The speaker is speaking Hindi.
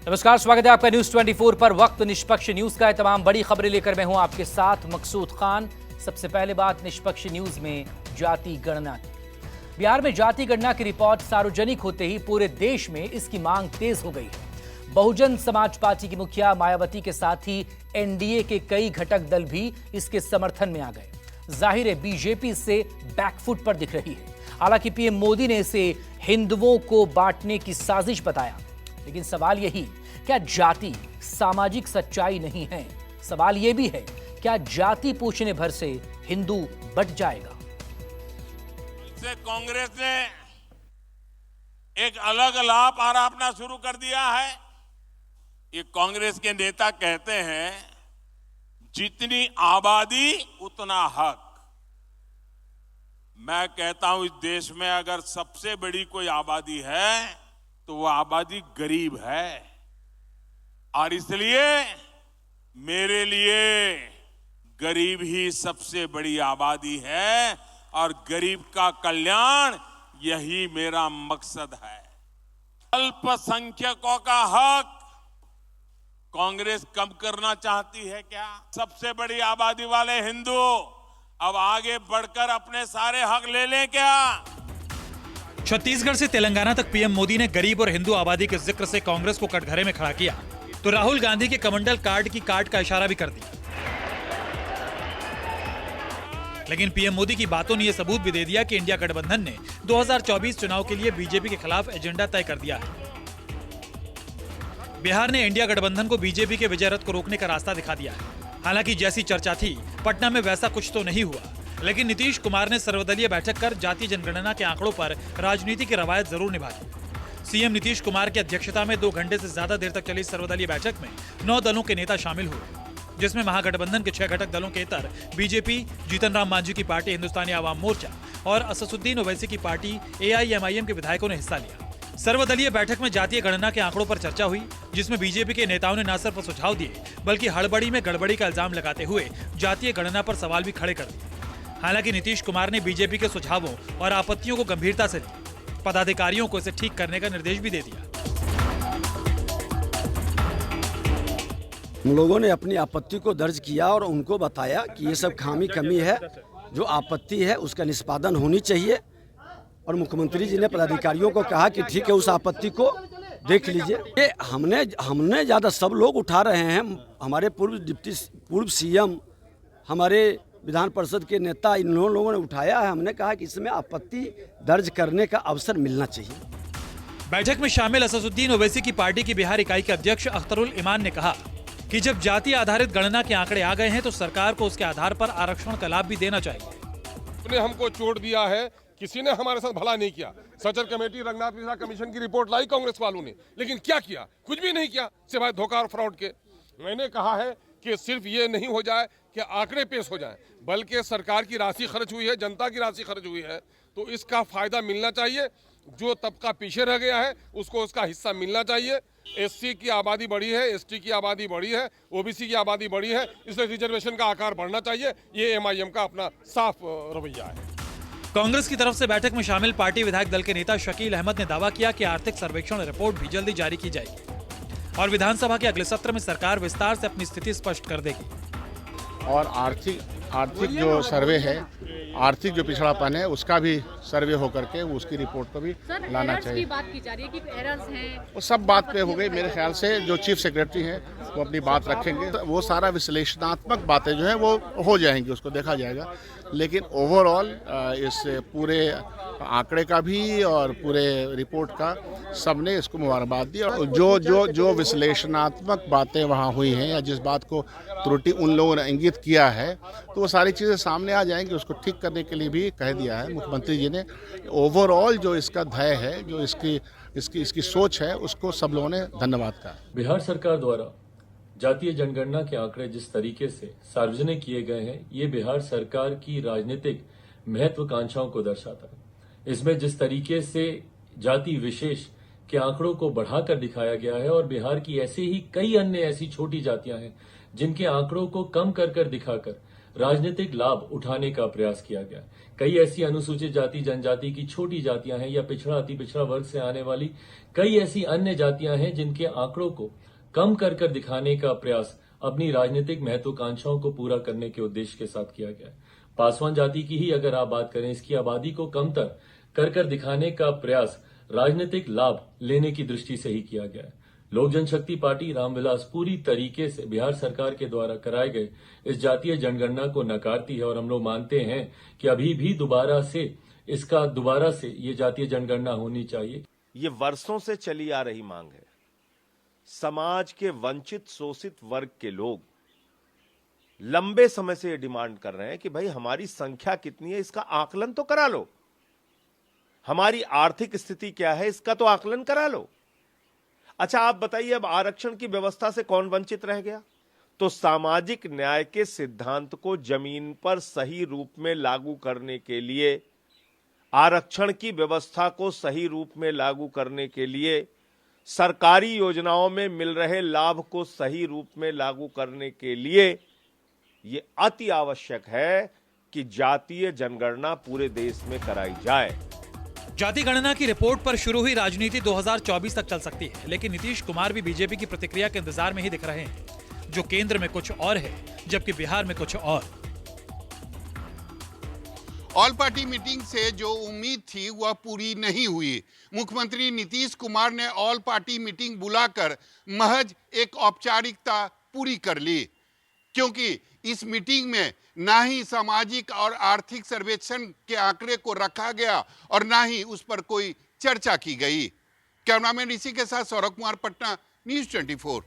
नमस्कार, स्वागत है आपका न्यूज 24 पर। वक्त निष्पक्ष न्यूज का है। तमाम बड़ी खबरें लेकर मैं हूं आपके साथ मकसूद खान। सबसे पहले बात निष्पक्ष न्यूज में जाति गणना की। बिहार में जाति गणना की रिपोर्ट सार्वजनिक होते ही पूरे देश में इसकी मांग तेज हो गई है। बहुजन समाज पार्टी की मुखिया मायावती के साथ ही एनडीए के कई घटक दल भी इसके समर्थन में आ गए। जाहिर है बीजेपी इससे बैकफुट पर दिख रही है। हालांकि पीएम मोदी ने इसे हिंदुओं को बांटने की साजिश बताया, लेकिन सवाल यही, क्या जाति सामाजिक सच्चाई नहीं है? सवाल यह भी है, क्या जाति पूछने भर से हिंदू बट जाएगा? से कांग्रेस ने एक अलग लाभ आरोपना शुरू कर दिया है। ये कांग्रेस के नेता कहते हैं जितनी आबादी उतना हक। मैं कहता हूं इस देश में अगर सबसे बड़ी कोई आबादी है तो वो आबादी गरीब है, और इसलिए मेरे लिए गरीब ही सबसे बड़ी आबादी है और गरीब का कल्याण यही मेरा मकसद है। अल्पसंख्यकों का हक कांग्रेस कम करना चाहती है क्या? सबसे बड़ी आबादी वाले हिंदू अब आगे बढ़कर अपने सारे हक ले लें क्या? छत्तीसगढ़ से तेलंगाना तक पीएम मोदी ने गरीब और हिंदू आबादी के जिक्र से कांग्रेस को कटघरे में खड़ा किया, तो राहुल गांधी के कमंडल कार्ड की काट का इशारा भी कर दिया। लेकिन पीएम मोदी की बातों ने यह सबूत भी दे दिया कि इंडिया गठबंधन ने 2024 चुनाव के लिए बीजेपी के खिलाफ एजेंडा तय कर दिया है। बिहार ने इंडिया गठबंधन को बीजेपी के विजय रथ को रोकने का रास्ता दिखा दिया है। हालांकि जैसी चर्चा थी, पटना में वैसा कुछ तो नहीं हुआ, लेकिन नीतीश कुमार ने सर्वदलीय बैठक कर जातीय जनगणना के आंकड़ों पर राजनीति की रवायत जरूर निभाई। सीएम नीतीश कुमार की अध्यक्षता में 2 घंटे से ज्यादा देर तक चली सर्वदलीय बैठक में 9 दलों के नेता शामिल हुए, जिसमें महागठबंधन के 6 घटक दलों के इतर बीजेपी, जीतन राम मांझी की पार्टी हिंदुस्तानी आवाम मोर्चा और असदुद्दीन ओवैसी की पार्टी एआईएमआईएम के विधायकों ने हिस्सा लिया। सर्वदलीय बैठक में जातीय गणना के आंकड़ों पर चर्चा हुई, जिसमें बीजेपी के नेताओं ने न सिर्फ सुझाव दिए बल्कि हड़बड़ी में गड़बड़ी का इल्जाम लगाते हुए जातीय गणना पर सवाल भी खड़े कर दिए। हालांकि नीतीश कुमार ने बीजेपी के सुझावों और आपत्तियों को गंभीरता से लिया, पदाधिकारियों को इसे ठीक करने का निर्देश भी दे दिया। हम लोगों ने अपनी आपत्ति को दर्ज किया और उनको बताया कि ये सब खामी कमी है, जो आपत्ति है उसका निष्पादन होनी चाहिए। और मुख्यमंत्री जी ने पदाधिकारियों को कहा कि ठीक है, उस आपत्ति को देख लीजिए। ये हमने ज़्यादा सब लोग उठा रहे हैं। हमारे पूर्व सीएम, हमारे विधान परिषद के नेता, इन लोगों ने उठाया है। हमने कहा कि इसमें आपत्ति दर्ज करने का अवसर मिलना चाहिए। बैठक में शामिल असदुद्दीन ओवैसी की पार्टी की बिहार इकाई के अध्यक्ष अख्तरुल ईमान ने कहा कि जब जाति आधारित गणना के आंकड़े आ गए हैं तो सरकार को उसके आधार पर आरक्षण का लाभ भी देना चाहिए। ने हमको चोट दिया है, किसी ने हमारे साथ भला नहीं किया। सचर कमेटी, रंगनाथ मिश्रा कमीशन की रिपोर्ट लाई कांग्रेस वालों ने, लेकिन क्या किया? कुछ भी नहीं किया सिवाय धोखा और फ्रॉड के। मैंने कहा है कि सिर्फ ये नहीं हो जाए कि आंकड़े पेश हो जाएं, बल्कि सरकार की राशि खर्च हुई है, जनता की राशि खर्च हुई है, तो इसका फायदा मिलना चाहिए। जो तबका पीछे रह गया है उसको उसका हिस्सा मिलना चाहिए। एससी की आबादी बढ़ी है, एसटी की आबादी बढ़ी है, ओबीसी की आबादी बढ़ी है, इसलिए रिजर्वेशन का आकार बढ़ना चाहिए। ये एमआईएम का अपना साफ रवैया है। कांग्रेस की तरफ से बैठक में शामिल पार्टी विधायक दल के नेता शकील अहमद ने दावा किया कि आर्थिक सर्वेक्षण रिपोर्ट भी जल्दी जारी की जाएगी और विधानसभा के अगले सत्र में सरकार विस्तार से अपनी स्थिति स्पष्ट कर देगी। और आर्थिक जो सर्वे है, आर्थिक जो पिछड़ापन है, उसका भी सर्वे होकर के उसकी रिपोर्ट को भी लाना चाहिए। की बात की जा रही है कि एरर्स हैं, वो सब बात पे हो गई। मेरे ख्याल से जो चीफ सेक्रेटरी हैं वो अपनी बात रखेंगे, तो वो सारा विश्लेषणात्मक बातें जो हैं वो हो जाएंगी, उसको देखा जाएगा। लेकिन ओवरऑल इस पूरे आंकड़े का भी और पूरे रिपोर्ट का सबने इसको मुबारकबाद दी। और जो विश्लेषणात्मक बातें वहाँ हुई हैं या जिस बात को त्रुटि उन लोगों ने इंगित किया है, तो वो सारी चीज़ें सामने आ जाएंगी। उसको ठीक करने के लिए भी कह दिया है मुख्यमंत्री जी ने। ओवरऑल जो इसका ध्येय है, जो इसकी सोच है, उसको सब लोगों ने धन्यवाद कहा। बिहार सरकार द्वारा जातीय जनगणना के आंकड़े जिस तरीके से सार्वजनिक किए गए हैं, ये बिहार सरकार की राजनीतिक महत्वाकांक्षाओं को दर्शाता है। इसमें जिस तरीके से जाति विशेष के आंकड़ों को बढ़ाकर दिखाया गया है और बिहार की ऐसे ही कई अन्य ऐसी छोटी जातियां हैं जिनके आंकड़ों को कम कर दिखाकर राजनीतिक लाभ उठाने का प्रयास किया गया। कई ऐसी अनुसूचित जाति जनजाति की छोटी जातियां हैं या पिछड़ा अति पिछड़ा वर्ग से आने वाली कई ऐसी अन्य जातियां हैं जिनके आंकड़ों को कम कर कर दिखाने का प्रयास अपनी राजनीतिक महत्वाकांक्षाओं को पूरा करने के उद्देश्य के साथ किया गया। पासवान जाति की ही अगर आप बात करें, इसकी आबादी को कमतर कर दिखाने का प्रयास राजनीतिक लाभ लेने की दृष्टि से ही किया गया है। लोक जनशक्ति पार्टी रामविलास पूरी तरीके से बिहार सरकार के द्वारा कराए गए इस जातीय जनगणना को नकारती है और हम लोग मानते हैं कि अभी भी दोबारा से ये जातीय जनगणना होनी चाहिए। ये वर्षों से चली आ रही मांग है। समाज के वंचित शोषित वर्ग के लोग लंबे समय से ये डिमांड कर रहे हैं कि भाई हमारी संख्या कितनी है इसका आकलन तो करा लो, हमारी आर्थिक स्थिति क्या है इसका तो आकलन करा लो। अच्छा आप बताइए, अब आरक्षण की व्यवस्था से कौन वंचित रह गया? तो सामाजिक न्याय के सिद्धांत को जमीन पर सही रूप में लागू करने के लिए, आरक्षण की व्यवस्था को सही रूप में लागू करने के लिए, सरकारी योजनाओं में मिल रहे लाभ को सही रूप में लागू करने के लिए यह अति आवश्यक है कि जातीय जनगणना पूरे देश में कराई जाए। जाति गणना की रिपोर्ट पर शुरू हुई राजनीति 2024 तक चल सकती है, लेकिन नीतीश कुमार भी बीजेपी की प्रतिक्रिया के इंतजार में ही दिख रहे हैं, जो केंद्र में कुछ और है जबकि बिहार में कुछ और। ऑल पार्टी मीटिंग से जो उम्मीद थी वह पूरी नहीं हुई। मुख्यमंत्री नीतीश कुमार ने ऑल पार्टी मीटिंग बुलाकर महज एक औपचारिकता पूरी कर ली, क्योंकि इस मीटिंग में ना ही सामाजिक और आर्थिक सर्वेक्षण के आंकड़े को रखा गया और ना ही उस पर कोई चर्चा की गई। कैमरामैन ऋषि के साथ सौरभ कुमार, पटना, न्यूज़ 24।